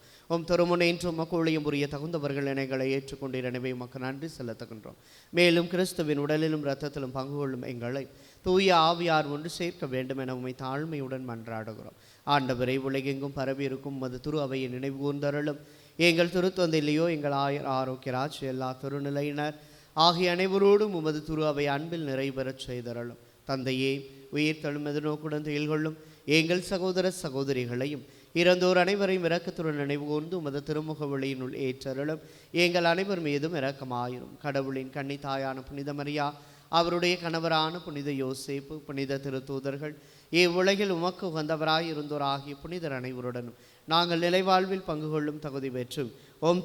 திருமுனை என்று உமக்கு ஊழியம் புரிய தகுந்தவர்கள் எங்களை ஏற்றுக்கொண்டு எனவே உமக்கு நன்றி செலுத்துகின்றோம். மேலும் கிறிஸ்துவின் உடலிலும் இரத்தத்திலும் பங்கு கொள்ளும் எங்களை தூய ஆவியார் ஒன்று சேர்க்க வேண்டும் என உம்மை தாழ்மையுடன் மன்றாடுகிறோம். ஆண்டவரை, உலகெங்கும் பரவியிருக்கும் உமது திரு அவையை நினைவு கூர்ந்தருளும். எங்கள் திருத்தந்தையிலேயோ எங்கள் ஆயர் ஆரோக்கியராஜ் எல்லா திருநிலையினர் ஆகிய அனைவரோடும் உமது திரு அவை அன்பில் நிறைவேறச் செய்தருளும். தந்தையே, உயிர் தழும் எதிர்நோக்குடன் திகழ்கொள்ளும் எங்கள் சகோதர சகோதரிகளையும் இறந்தோர் அனைவரையும் இரக்கத்துடன் நினைவு கூர்ந்து உமது திருமுக வழியினுள் ஏற்றருளும். எங்கள் அனைவர் மீதும் இரக்கமாயிரும். கடவுளின் கன்னி தாயான புனித மரியா, அவருடைய கணவரான புனித யோசேப்பு, புனித திருத்தூதர்கள், இவ்வுலகில் உமக்கு உகந்தவராய் இருந்தோர் ஆகிய புனிதர் அனைவருடனும் நாங்கள் நிலைவாழ்வில் பங்கு கொள்ளும் தகுதி பெற்றும்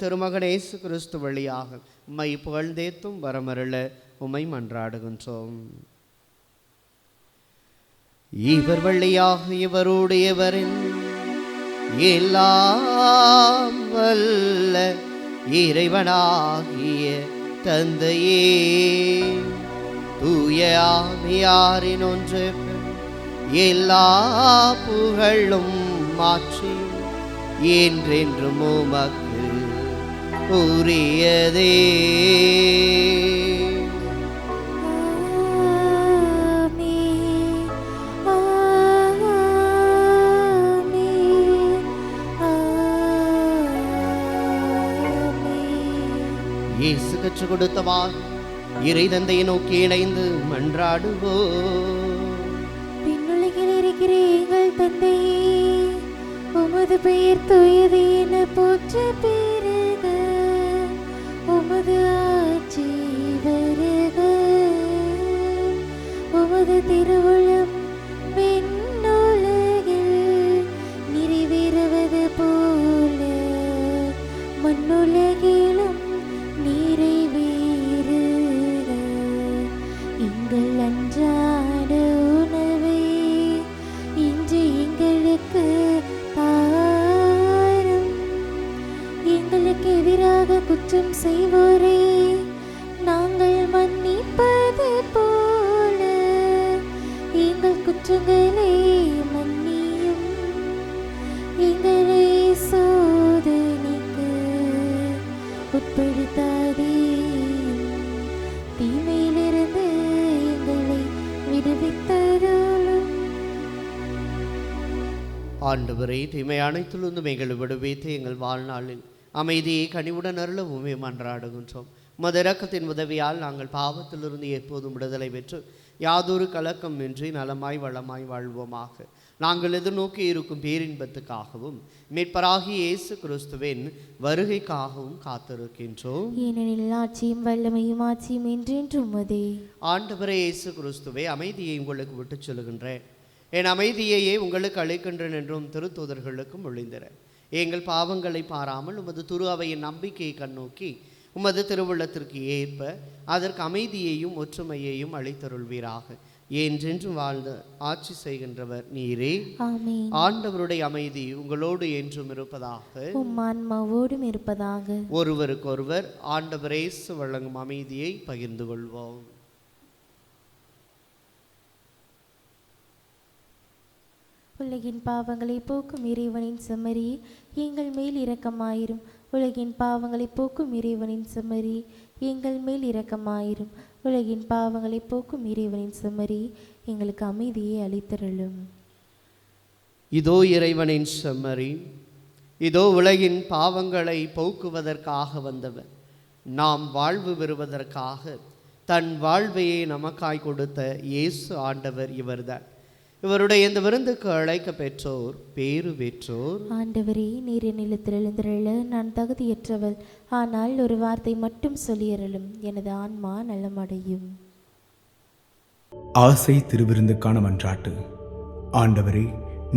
திருமகன் இயேசு கிறிஸ்து வழியாக உம்மை புகழ்ந்தேத்தும் வரமருள உம்மை மன்றாடுகின்றோம். இவர் வழியாக இவருடையவரின் எல்லாம் வல்ல இறைவனாகிய தந்தையே, தூய ஆவியாரின் ஒன்று எல்லா புகழும் மாற்றியும் என்றென்றும் உமக்கு உரியதே. இயேசு கற்றுக் கொடுத்தவார் இறை தந்தையை நோக்கி இணைந்து மன்றாடுவோம். விண்ணுலகில் இருக்கிற எங்கள் தந்தையே, உமது பெயர் தூயது என போற்ற பெறுக. உமது ஆட்சி வருக. உமது திருவுளம் விண்ணுலகில் நிறைவேறுவது போல மண்ணுலகிலும் நிறைவேறுக. எங்கள் அன்றாட உணவை இன்று எங்களுக்கு தாரும். எங்களுக்கு எதிராக குற்றம் செய்வோரே நாங்கள் மன்னிப்பது போல எங்கள் குற்றங்களை மன்னியும். எங்களை சோதனைக்கு உட்படுத்தாதேயும், தீமையிலிருந்து எங்களை விடுவித்தருளும். ஆண்டவரே, தீமை அனைத்திலிருந்தும் எங்களை விடுவித்து எங்கள் வாழ்நாளில் அமைதியை கனிவுடன் அருள உம்மை மன்றாடுகின்றோம். உமது இரக்கத்தின் உதவியால் நாங்கள் பாவத்திலிருந்து எப்போதும் விடுதலை பெற்று யாதொரு கலக்கம் இன்றி நலமாய் வளமாய் வாழ்வோமாக. நாங்கள் எதிர்நோக்கி இருக்கும் பேரின்பத்துக்காகவும் மீட்பராகிய இயேசு கிறிஸ்துவின் வருகைக்காகவும் காத்திருக்கின்றோம். ஏனெனில் ஆட்சியும் வல்லமையும் ஆட்சியும் என்றென்றும் உமதே. ஆண்டவரே இயேசு கிறிஸ்துவே, அமைதியை உங்களுக்கு விட்டுச் சொல்கின்றேன், என் அமைதியையே உங்களுக்கு அளிக்கின்றேன் என்றும் திருத்தூதர்களுக்கும் ஒழிந்தேன். எங்கள் பாவங்களை பாராமல் உமது துரு அவையின் நம்பிக்கையை கண்ணோக்கி உமது திருவுள்ளத்திற்கு ஏற்ப அதற்கு அமைதியையும் ஒற்றுமையையும் அளித்தருள்வீராக. என்றென்றும் வாழ்ந்து ஆட்சி செய்கின்றவர் நீரே. ஆமென். ஆண்டவருடைய அமைதி உங்களோடு என்றும் இருப்பதாக. உம் ஆன்மாவோடும் இருப்பதாக. ஒருவருக்கொருவர் ஆண்டவர் இயேசு வழங்கும் அமைதியை பகிர்ந்து கொள்வோம். உலகின் பாவங்களை போக்கும் இறைவனின் செம்மறி எங்கள் மேல் இரக்கமாயிரும். உலகின் பாவங்களை போக்கும் இறைவனின் செம்மறி எங்கள் மேல் இரக்கமாயிரும். உலகின் பாவங்களை போக்கும் இறைவனின் செம்மறி எங்களுக்கு அமைதியை அளித்தருளும். இதோ இறைவனின் செம்மறி, இதோ உலகின் பாவங்களை போக்குவதற்காக வந்தவர். நாம் வாழ்வு பெறுவதற்காக தன் வாழ்வையை நமக்காய் கொடுத்த இயேசு ஆண்டவர் இவர்தான். இவருடைய இந்த விருந்துக்கு அழைக்க பெற்றோர் பேறு பெற்றோர். ஆண்டவரே, நீர் நிலத்தில் எழுந்திரள நான் தகுதியற்றவள், ஆனால் ஒரு வார்த்தை மட்டும் சொல்லியறலும் எனது ஆன்மா நலமடையும். ஆசை திருவிருந்துக்கான மன்றாட்டு. ஆண்டவரே,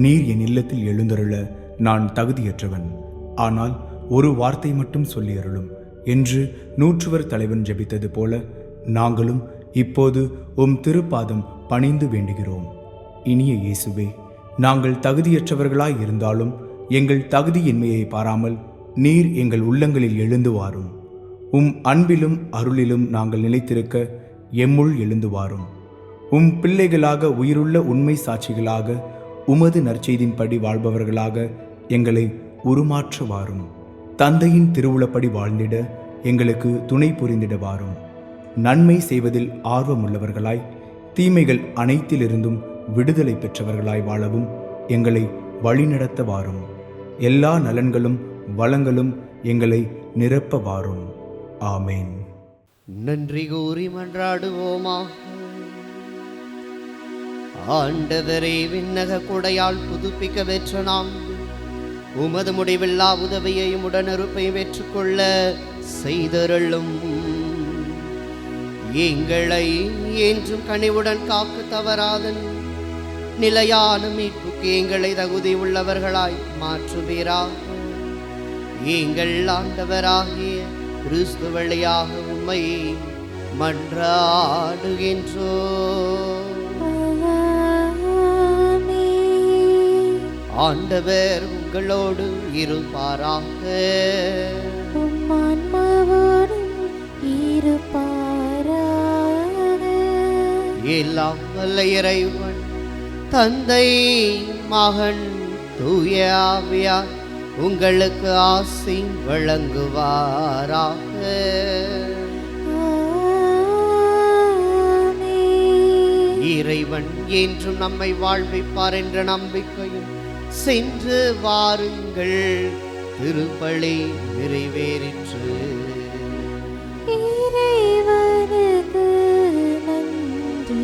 நீர் என் இல்லத்தில் எழுந்தருள நான் தகுதியற்றவன், ஆனால் ஒரு வார்த்தை மட்டும் சொல்லியருளும் என்று நூற்றுவர் தலைவன் ஜெபித்தது போல நாங்களும் இப்போது உம் திருப்பாதம் பணிந்து வேண்டுகிறோம். இனிய இயேசுவே, நாங்கள் தகுதியற்றவர்களாய் இருந்தாலும் எங்கள் தகுதியின்மையை பாராமல் நீர் எங்கள் உள்ளங்களில் எழுந்து வாரும். உம் அன்பிலும் அருளிலும் நாங்கள் நிலைத்திருக்க எம்முள் எழுந்து வாரும். உம் பிள்ளைகளாக உயிருள்ள உண்மை சாட்சிகளாக உமது நற்செய்தின்படி வாழ்பவர்களாக எங்களை உருமாற்ற வாரும். தந்தையின் திருவுளப்படி வாழ்ந்திட எங்களுக்கு துணை புரிந்திட வாரும். நன்மை செய்வதில் ஆர்வமுள்ளவர்களாய் தீமைகள் அனைத்திலிருந்தும் விடுதலை பெற்றவர்களாய் வாழவும் எங்களை வழிநடத்த வாரும். எல்லா நலன்களும் வளங்களும் எங்களை நிரப்ப வாரும். ஆமேன். நன்றி கூறி மன்றாடுவோமா. ஆண்டவரே, விண்ணக கொடையால் புதுப்பிக்க பெற்ற நாம் உமது முடிவில்லா உதவியையும் உடனிருப்பையும் பெற்றுக்கொள்ள செய்தருளும். எங்களை என்றும் கனிவுடன் காக்க தவறாதன் நிலையான மீட்புக்கு எங்களை தகுதி உள்ளவர்களாய் மாற்றுவீராக. எங்கள் ஆண்டவராகிய கிறிஸ்து வழியாக உம்மை மன்றாடுகின்றோம். ஆண்டவர் உங்களோடு இருப்பாராக. உம் ஆன்மாவோடும் இருப்பாராக. எல்லாம் வல்ல இறைவன் தந்தை, மகன், தூய ஆவியார் உங்களுக்கு ஆசி வழங்குவாராக. இறைவன் என்றும் நம்மை வாழ்விப்பார் என்ற நம்பிக்கையும் சென்று வாருங்கள், திருப்பலி நிறைவேறிற்று. இறைவனுக்கு நன்றி.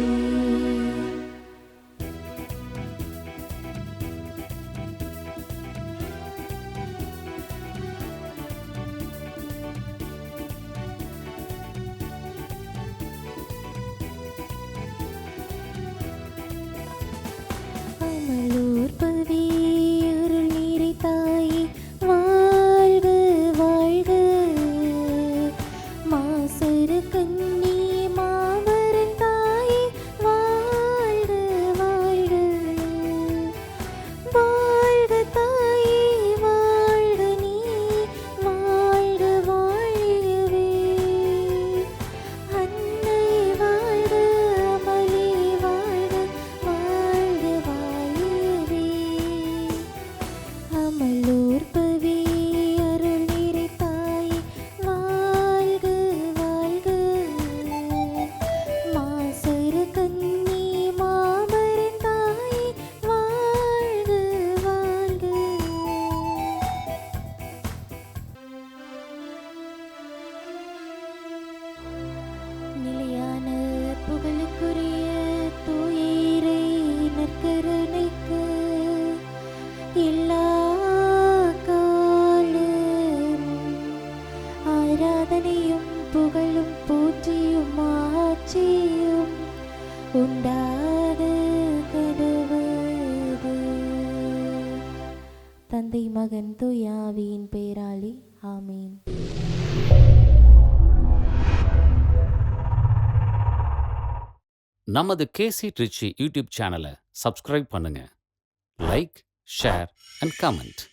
அமலூர் பவி அருள் நீரை தாயே, வாழ்க வாழ்க. மாசரு கண்ணி மாமரன் தாயே, வாழ்க வாழ்க. வாழ்க தாயே, வாழ்க நீ, வாழ்க வாழியவே. அன்னை வாழ்க, அமலே வாழ்க, வாழ்க வாழியவே. அமலூர் பவி அருள் நீரை தாயே, வாழ்க வாழ்க. மாசரு கண்ணி மாமரன் தாயே, வாழ்க வாழ்க. நிலையான புகழுக்குரிய தூய இறை நற்கருணைக்கு எல்லா காலமும் ஆராதனையும் புகழும் போற்றியும் ஆட்சியும் உண்டாக கடவுது. தந்தை மகன் தூய ஆவியின் பெயராலே ஆமீன். நமது கேசி ட்ரிச்சி யூடியூப் சேனலை சப்ஸ்கிரைப் பண்ணுங்க. Like, share and comment.